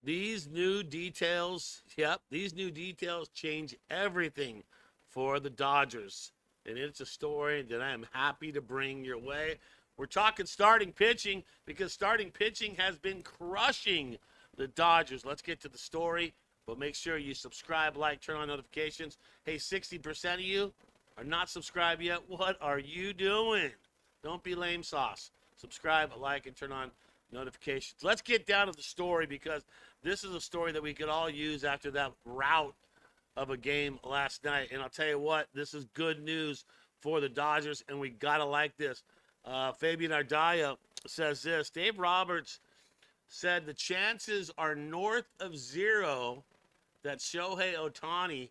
These new details, yep, these new details change everything for the Dodgers. And it's a story that I am happy to bring your way. We're talking starting pitching because starting pitching has been crushing the Dodgers. Let's get to the story, but make sure you subscribe, like, turn on notifications. Hey, 60% of you are not subscribed yet. What are you doing? Don't be lame sauce. Subscribe, like, and turn on notifications. Let's get down to the story because this is a story that we could all use after that rout of a game last night. And I'll tell you what, this is good news for the Dodgers, and we got to like this. Fabian Ardaya says this. Dave Roberts said the chances are north of zero that Shohei Ohtani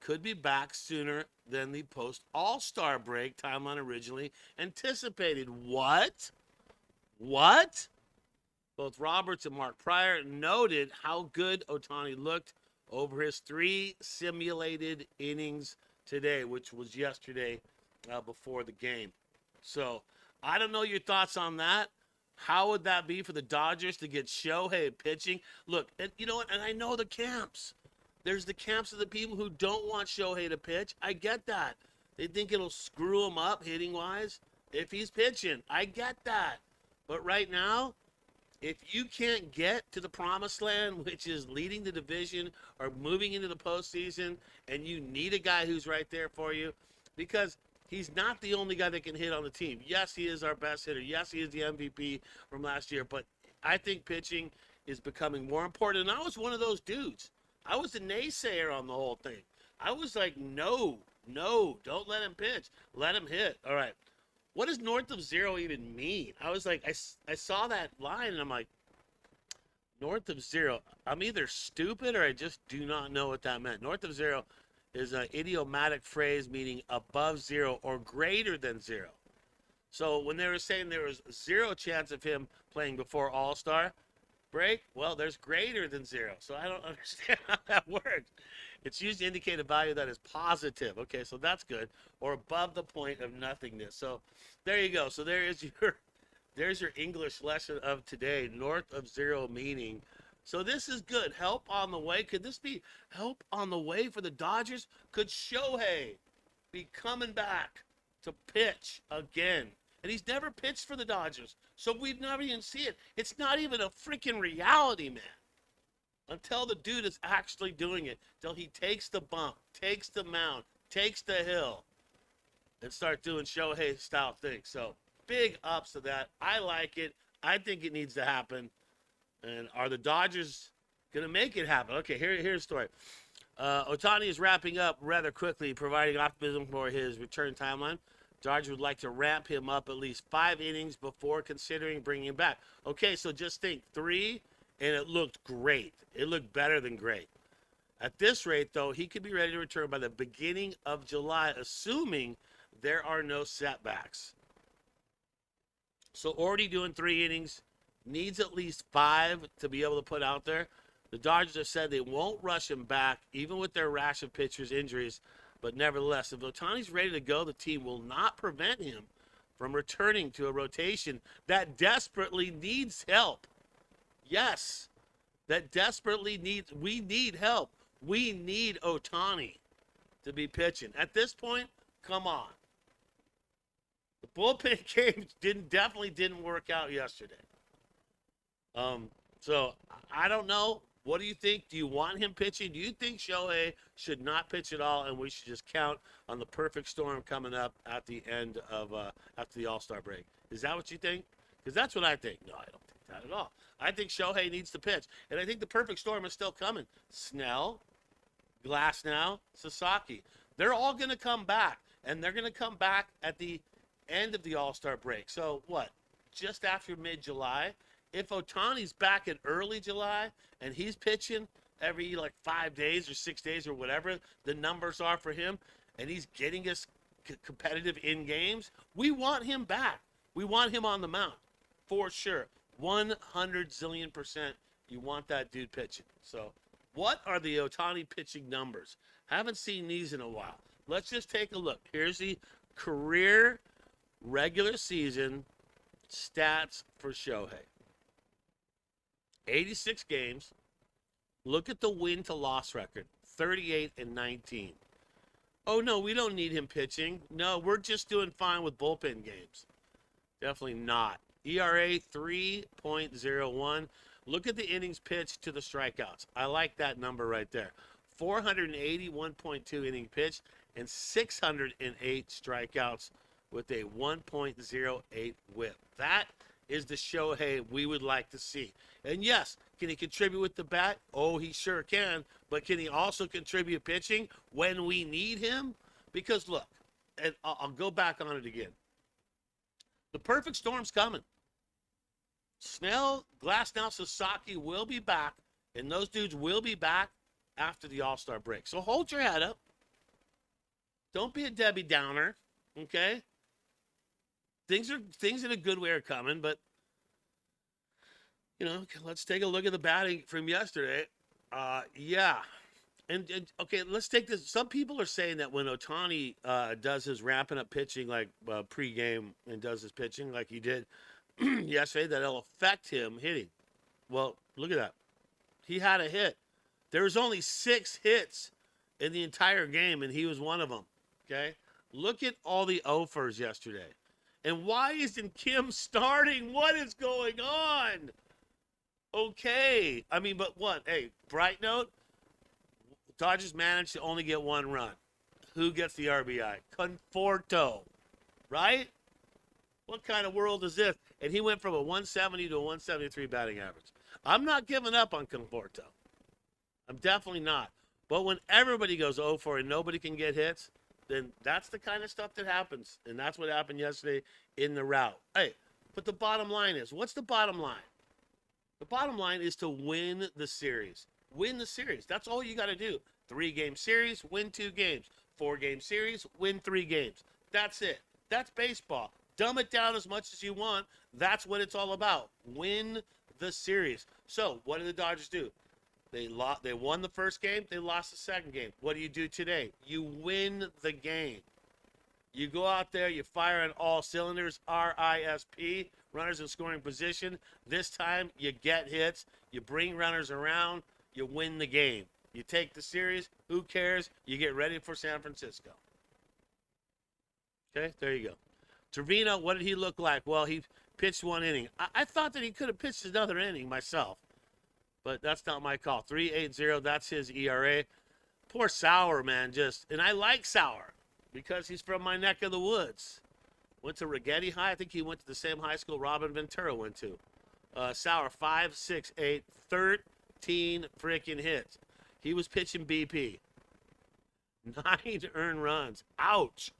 could be back sooner than the post All-Star break timeline originally anticipated. What? What? Both Roberts and Mark Pryor noted how good Ohtani looked over his 3 simulated innings today, which was yesterday before the game. So I don't know your thoughts on that. How would that be for the Dodgers to get Shohei pitching? Look, and you know what? And I know the camps. There's the camps of the people who don't want Shohei to pitch. I get that. They think it'll screw him up hitting wise if he's pitching. I get that. But right now, if you can't get to the promised land, which is leading the division or moving into the postseason, and you need a guy who's right there for you, because he's not the only guy that can hit on the team. Yes, he is our best hitter. Yes, he is the MVP from last year, but I think pitching is becoming more important. And I was one of those dudes. I was a naysayer on the whole thing. I was like, no, no, don't let him pitch. Let him hit. All right. What does north of zero even mean? I was like, I saw that line and I'm like, north of zero. I'm either stupid or I just do not know what that meant. North of zero is an idiomatic phrase meaning above zero or greater than zero. So when they were saying there was zero chance of him playing before All-Star break, well, there's greater than zero. So I don't understand how that works. It's used to indicate a value that is positive. Okay, so that's good. Or above the point of nothingness. So there you go. So there's your English lesson of today. North of zero meaning. So this is good. Help on the way. Could this be help on the way for the Dodgers? Could Shohei be coming back to pitch again? And he's never pitched for the Dodgers. So we've never even seen it. It's not even a freaking reality, man. Until the dude is actually doing it. Till he takes the bump, takes the mound, takes the hill, and start doing Shohei style things. So big ups to that. I like it. I think it needs to happen. And are the Dodgers going to make it happen? Okay, here's the story. Otani is wrapping up rather quickly, providing optimism for his return timeline. Dodgers would like to ramp him up at least 5 innings before considering bringing him back. Okay, so just think 3, and it looked great. It looked better than great. At this rate, though, he could be ready to return by the beginning of July, assuming there are no setbacks. So already doing 3 innings, needs at least 5 to be able to put out there. The Dodgers have said they won't rush him back, even with their rash of pitchers' injuries. But nevertheless, if Otani's ready to go, the team will not prevent him from returning to a rotation that desperately needs help. Yes, that desperately needs, we need help. We need Ohtani to be pitching. At this point, come on. The bullpen game definitely didn't work out yesterday. So I don't know. What do you think? Do you want him pitching? Do you think Shohei should not pitch at all, and we should just count on the perfect storm coming up at the end of after the All-Star break? Is that what you think? Because that's what I think. No, I don't think that at all. I think Shohei needs to pitch, and I think the perfect storm is still coming. Snell, Glasnow, Sasaki. They're all going to come back, and they're going to come back at the end of the All-Star break. So what? Just after mid-July. If Otani's back in early July and he's pitching every like 5 days or 6 days or whatever the numbers are for him, and he's getting us competitive in games, we want him back. We want him on the mound for sure. 100 zillion percent. You want that dude pitching. So, what are the Otani pitching numbers? Haven't seen these in a while. Let's just take a look. Here's the career regular season stats for Shohei. 86 games, Look at the win to loss record, 38-19. Oh no, we don't need him pitching. No, we're just doing fine with bullpen games. Definitely not. ERA 3.01. Look at the innings pitched to the strikeouts. I like that number right there. 481.2 inning pitch and 608 strikeouts with a 1.08 whip. That is the Shohei we would like to see. And yes, can he contribute with the bat? Oh, he sure can. But can he also contribute pitching when we need him? Because look, and I'll go back on it again. The perfect storm's coming. Snell, Glasnow, Sasaki will be back, and those dudes will be back after the All-Star break. So hold your head up. Don't be a Debbie Downer, okay? Things in a good way are coming, but let's take a look at the batting from yesterday. Yeah. And okay, let's take this. Some people are saying that when Ohtani does his ramping up pitching like pregame and does his pitching like he did yesterday, that it'll affect him hitting. Well, look at that. He had a hit. There was only 6 hits in the entire game, and he was one of them. Okay? Look at all the offers yesterday. And why isn't Kim starting? What is going on? Okay. I mean, but what? Hey, bright note. Dodgers managed to only get 1 run. Who gets the RBI? Conforto. Right? What kind of world is this? And he went from a 170 to a 173 batting average. I'm not giving up on Conforto. I'm definitely not. But when everybody goes 0-4 and nobody can get hits, then that's the kind of stuff that happens. And that's what happened yesterday in the rout. Hey, but the bottom line is, what's the bottom line? The bottom line is to win the series. Win the series. That's all you got to do. 3-game series, win 2 games. 4-game series, win 3 games. That's it. That's baseball. Dumb it down as much as you want. That's what it's all about. Win the series. So, what did the Dodgers do? They won the first game. They lost the second game. What do you do today? You win the game. You go out there. You fire on all cylinders. RISP. Runners in scoring position. This time, you get hits. You bring runners around. You win the game. You take the series. Who cares? You get ready for San Francisco. Okay, there you go. Trevino, what did he look like? Well, he pitched 1 inning. I thought that he could have pitched another inning myself, but that's not my call. 3.80, that's his ERA. Poor Sauer, man, and I like Sauer because he's from my neck of the woods. Went to Rigetti High. I think he went to the same high school Robin Ventura went to. Sauer, 5.68, 13 freaking hits. He was pitching BP. 9 earned runs. Ouch.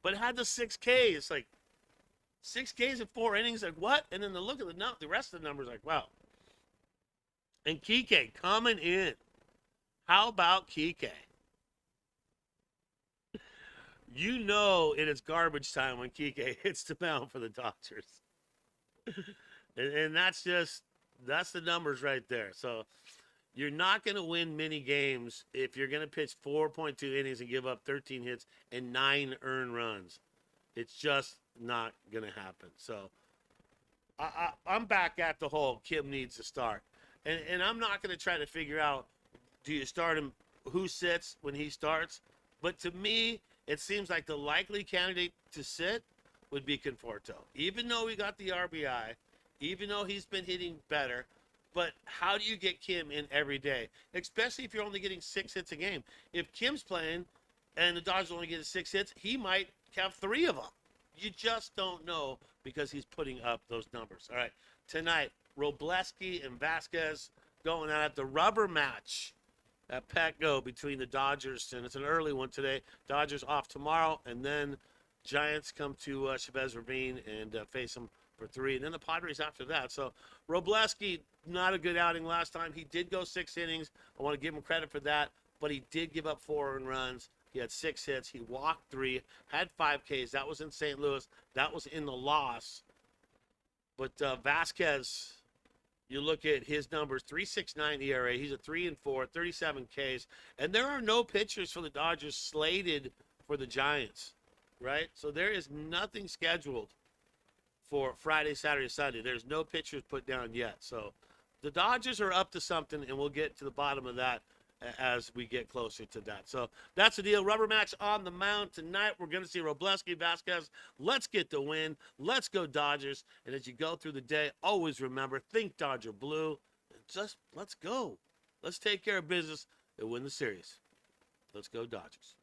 But had the 6 Ks. Like, 6 Ks in 4 innings. Like, what? And then look at the rest of the numbers. Like, wow. And Kike coming in. How about Kike? You know it is garbage time when Kike hits the mound for the Dodgers. and that's the numbers right there. So you're not going to win many games if you're going to pitch 4.2 innings and give up 13 hits and 9 earned runs. It's just not going to happen. So I'm back at the whole Kim needs to start. And I'm not going to try to figure out, do you start him, who sits when he starts? But to me, it seems like the likely candidate to sit would be Conforto. Even though he got the RBI, even though he's been hitting better, but how do you get Kim in every day? Especially if you're only getting 6 hits a game. If Kim's playing and the Dodgers only get 6 hits, he might have 3 of them. You just don't know because he's putting up those numbers. All right, tonight, Wrobleski and Vasquez going at the rubber match at Petco between the Dodgers, and it's an early one today. Dodgers off tomorrow, and then Giants come to Chavez Ravine and face them for 3, and then the Padres after that. So Wrobleski, not a good outing last time. He did go 6 innings. I want to give him credit for that, but he did give up 4 earned runs. He had 6 hits. He walked 3, had 5 Ks. That was in St. Louis. That was in the loss. But Vasquez, you look at his numbers, 3.69 ERA. He's a 3-4, 37 Ks. And there are no pitchers for the Dodgers slated for the Giants, right? So there is nothing scheduled for Friday, Saturday, Sunday. There's no pitchers put down yet. So the Dodgers are up to something, and we'll get to the bottom of that as we get closer to that. So that's the deal. Rubber match on the mound tonight. We're going to see Wrobleski, Vasquez. Let's get the win. Let's go Dodgers. And as you go through the day, always remember, think Dodger blue. Just let's go. Let's take care of business and win the series. Let's go Dodgers.